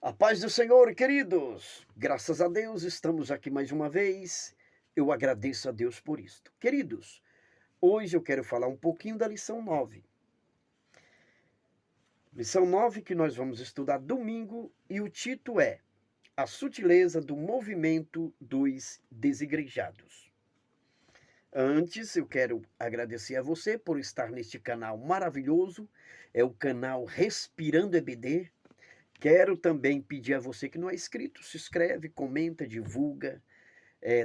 A paz do Senhor, queridos. Graças a Deus, estamos aqui mais uma vez. Eu agradeço a Deus por isto. Queridos, hoje eu quero falar um pouquinho da lição 9. Lição 9 que nós vamos estudar domingo e o título é A Sutileza do Movimento dos Desigrejados. Antes, eu quero agradecer a você por estar neste canal maravilhoso. É o canal Respirando EBD. Quero também pedir a você que não é inscrito, se inscreve, comenta, divulga,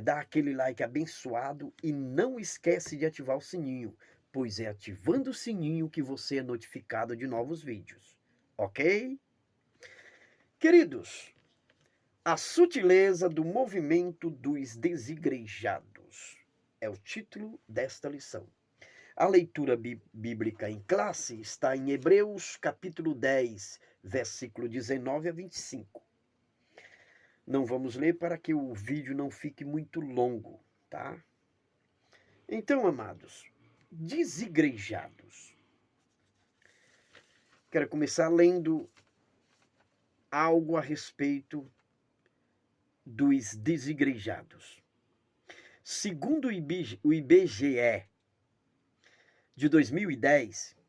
dá aquele like abençoado e não esquece de ativar o sininho, pois é ativando o sininho que você é notificado de novos vídeos, ok? Queridos, a sutileza do movimento dos desigrejados é o título desta lição. A leitura bíblica em classe está em Hebreus capítulo 10, versículo 19 a 25. Não vamos ler para que o vídeo não fique muito longo, tá? Então, amados, desigrejados. Quero começar lendo algo a respeito dos desigrejados. Segundo o IBGE de 2010,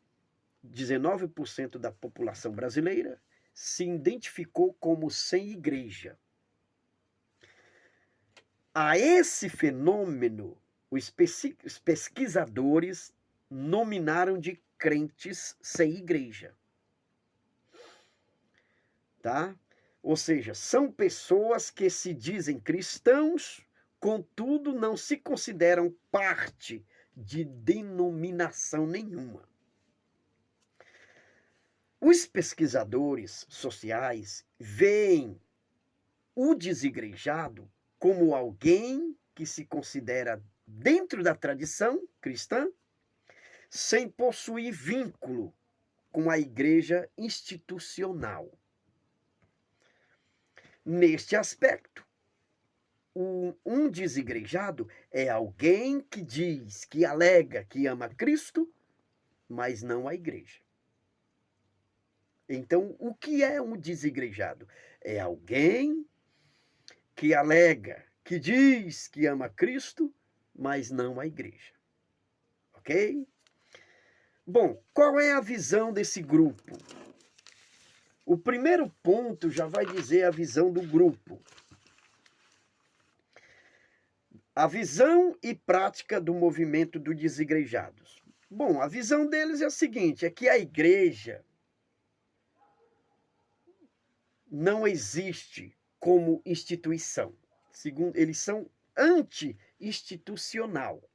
19% da população brasileira se identificou como sem igreja. A esse fenômeno, os pesquisadores nominaram de crentes sem igreja. Tá? Ou seja, são pessoas que se dizem cristãos, contudo não se consideram parte de denominação nenhuma. Os pesquisadores sociais veem o desigrejado como alguém que se considera dentro da tradição cristã, sem possuir vínculo com a igreja institucional. Neste aspecto, um desigrejado é alguém que diz, que alega que ama Cristo, mas não a igreja. Então, o que é um desigrejado? É alguém que alega, que diz que ama Cristo, mas não a igreja. Ok? Bom, qual é a visão desse grupo? O primeiro ponto já vai dizer a visão do grupo. A visão e prática do movimento dos desigrejados. Bom, a visão deles é a seguinte, é que a igreja não existe como instituição. Segundo, eles são anti-institucional.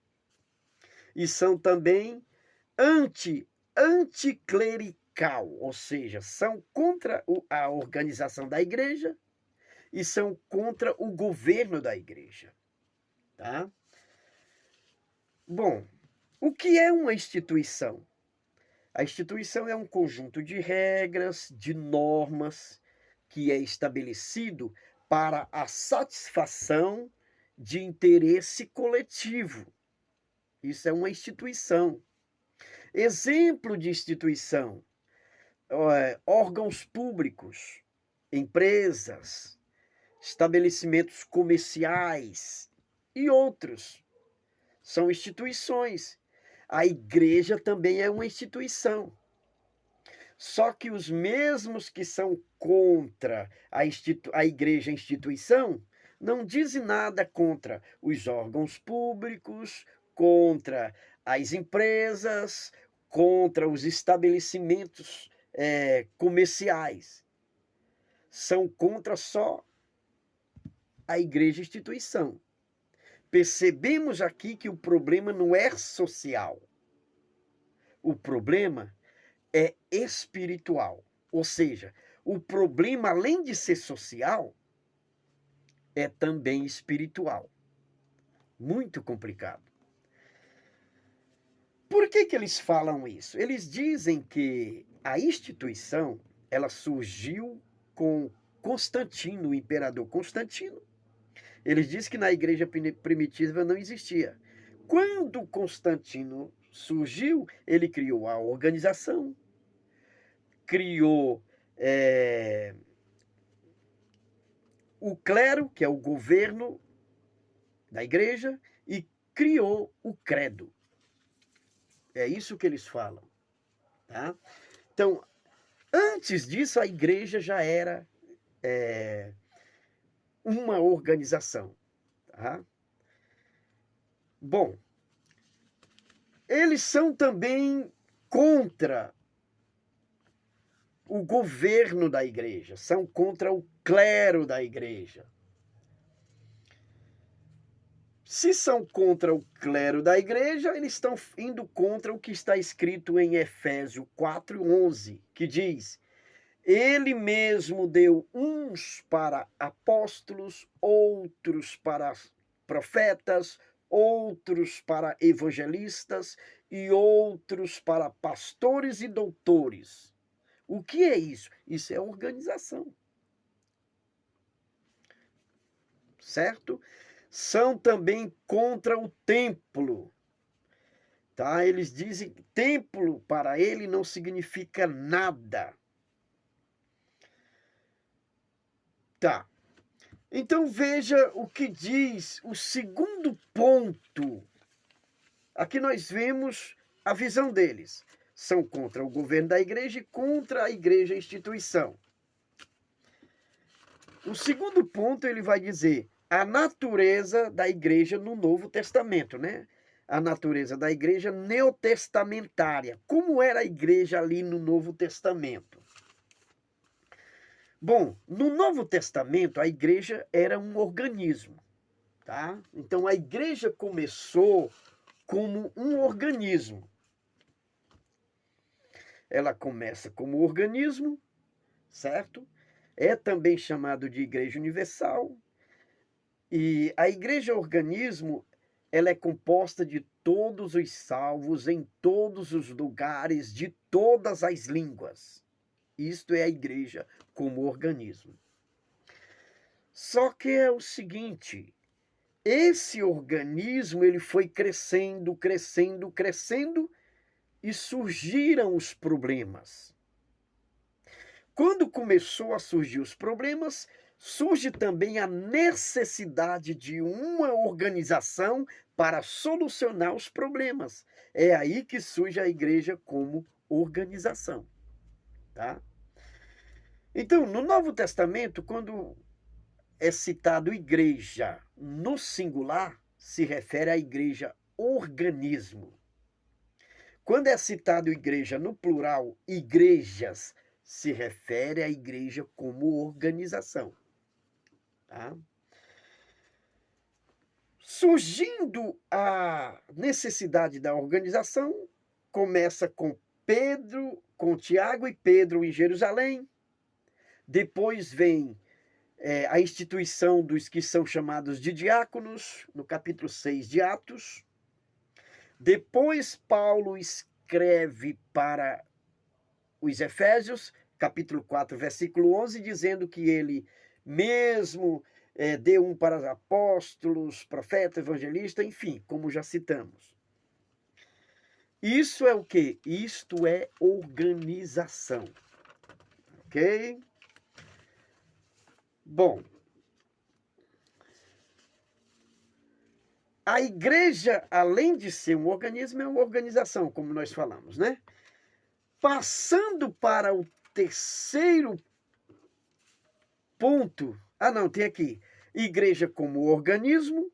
E são também anticlerical, ou seja, são contra a organização da igreja e são contra o governo da igreja. Tá? Bom, o que é uma instituição? A instituição é um conjunto de regras, de normas, que é estabelecido para a satisfação de interesse coletivo. Isso é uma instituição. Exemplo de instituição: órgãos públicos, empresas, estabelecimentos comerciais e outros. São instituições. A igreja também é uma instituição. Só que os mesmos que são contra a igreja instituição não dizem nada contra os órgãos públicos, contra as empresas, contra os estabelecimentos comerciais. São contra só a igreja instituição. Percebemos aqui que o problema não é social. O problema é espiritual. Ou seja, o problema, além de ser social, é também espiritual. Muito complicado. Por que eles falam isso? Eles dizem que a instituição, ela surgiu com Constantino, o imperador Constantino. Eles dizem que na igreja primitiva não existia. Quando Constantino surgiu, ele criou a organização, criou o clero, que é o governo da igreja, e criou o credo. É isso que eles falam. Tá? Então, antes disso, a igreja já era uma organização. Tá? Bom, eles são também contra o governo da igreja, são contra o clero da igreja. Se são contra o clero da igreja, eles estão indo contra o que está escrito em Efésios 4:11, que diz: Ele mesmo deu uns para apóstolos, outros para profetas, outros para evangelistas e outros para pastores e doutores. O que é isso? Isso é organização. Certo? São também contra o templo. Tá? Eles dizem que templo para ele não significa nada. Tá. Então veja o que diz o segundo ponto. Aqui nós vemos a visão deles. São contra o governo da igreja e contra a igreja instituição. O segundo ponto ele vai dizer a natureza da igreja no Novo Testamento, né? A natureza da igreja neotestamentária. Como era a igreja ali no Novo Testamento? Bom, no Novo Testamento a igreja era um organismo, tá? Então a igreja começou como um organismo. Ela começa como organismo, certo? É também chamado de igreja universal. E a igreja organismo, ela é composta de todos os salvos em todos os lugares, de todas as línguas. Isto é a igreja como organismo. Só que é o seguinte, esse organismo ele foi crescendo, crescendo, crescendo e surgiram os problemas. Quando começou a surgir os problemas, surge também a necessidade de uma organização para solucionar os problemas. É aí que surge a igreja como organização, tá? Então, no Novo Testamento, quando é citado igreja no singular, se refere à igreja organismo. Quando é citado igreja no plural, igrejas, se refere à igreja como organização. Tá? Surgindo a necessidade da organização, começa com Pedro, com Tiago e Pedro em Jerusalém. Depois vem a instituição dos que são chamados de diáconos, no capítulo 6 de Atos. Depois Paulo escreve para os Efésios, capítulo 4, versículo 11, dizendo que ele mesmo deu um para apóstolos, profeta, evangelista, enfim, como já citamos. Isso é o quê? Isto é organização. Ok? Bom, a igreja, além de ser um organismo, é uma organização, como nós falamos, né? Passando para o terceiro ponto. Ah, não, tem aqui. Igreja como organismo,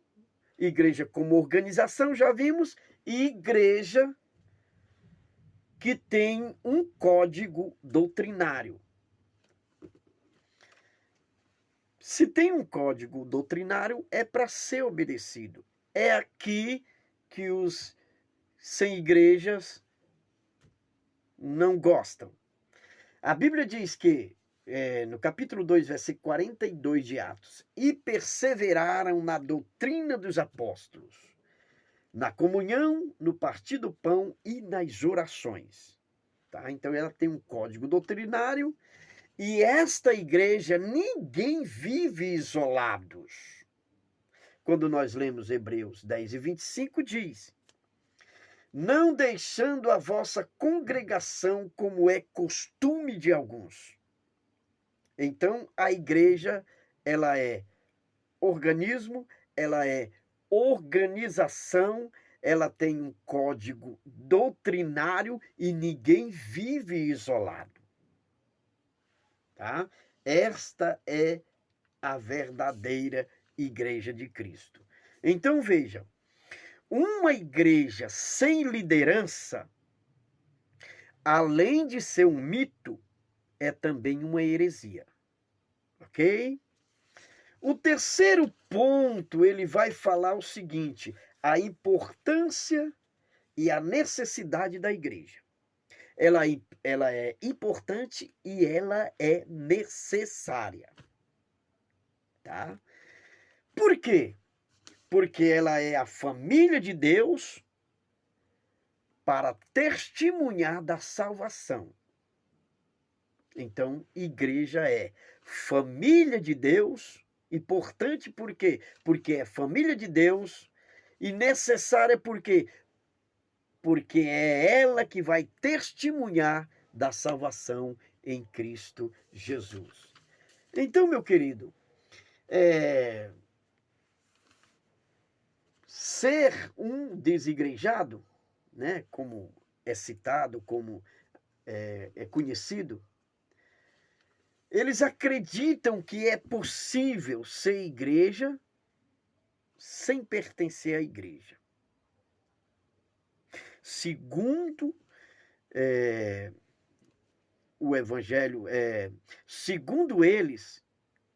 igreja como organização, já vimos, e igreja que tem um código doutrinário. Se tem um código doutrinário, é para ser obedecido. É aqui que os sem igrejas não gostam. A Bíblia diz que, no capítulo 2, versículo 42 de Atos, e perseveraram na doutrina dos apóstolos, na comunhão, no partir do pão e nas orações. Tá? Então ela tem um código doutrinário e esta igreja, ninguém vive isolados. Quando nós lemos Hebreus 10 e 25, diz: não deixando a vossa congregação como é costume de alguns. Então, a igreja ela é organismo, ela é organização, ela tem um código doutrinário e ninguém vive isolado, tá? Esta é a verdadeira igreja de Cristo. Então vejam, uma igreja sem liderança, além de ser um mito, é também uma heresia. Ok? O terceiro ponto, ele vai falar o seguinte: a importância e a necessidade da igreja. Ela é importante e ela é necessária. Tá? Por quê? Porque ela é a família de Deus para testemunhar da salvação. Então, igreja é família de Deus, importante por quê? Porque é família de Deus, e necessária por quê? Porque é ela que vai testemunhar da salvação em Cristo Jesus. Então, meu querido, ser um desigrejado, né, como é citado, como é conhecido, eles acreditam que é possível ser igreja sem pertencer à igreja. Segundo o Evangelho, segundo eles,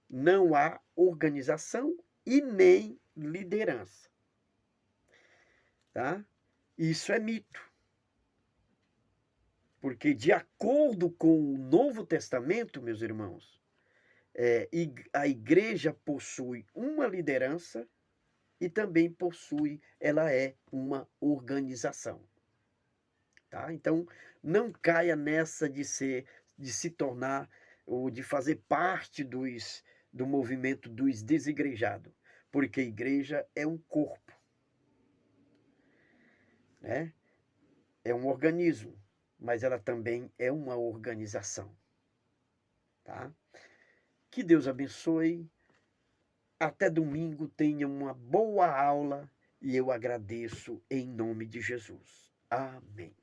não há organização e nem liderança. Tá? Isso é mito. Porque, de acordo com o Novo Testamento, meus irmãos, a igreja possui uma liderança e também possui, ela é uma organização. Tá? Então, não caia nessa de se tornar ou de fazer parte do movimento dos desigrejados, porque a igreja é um corpo, né? É um organismo, mas ela também é uma organização. Tá? Que Deus abençoe. Até domingo, tenha uma boa aula e eu agradeço em nome de Jesus. Amém.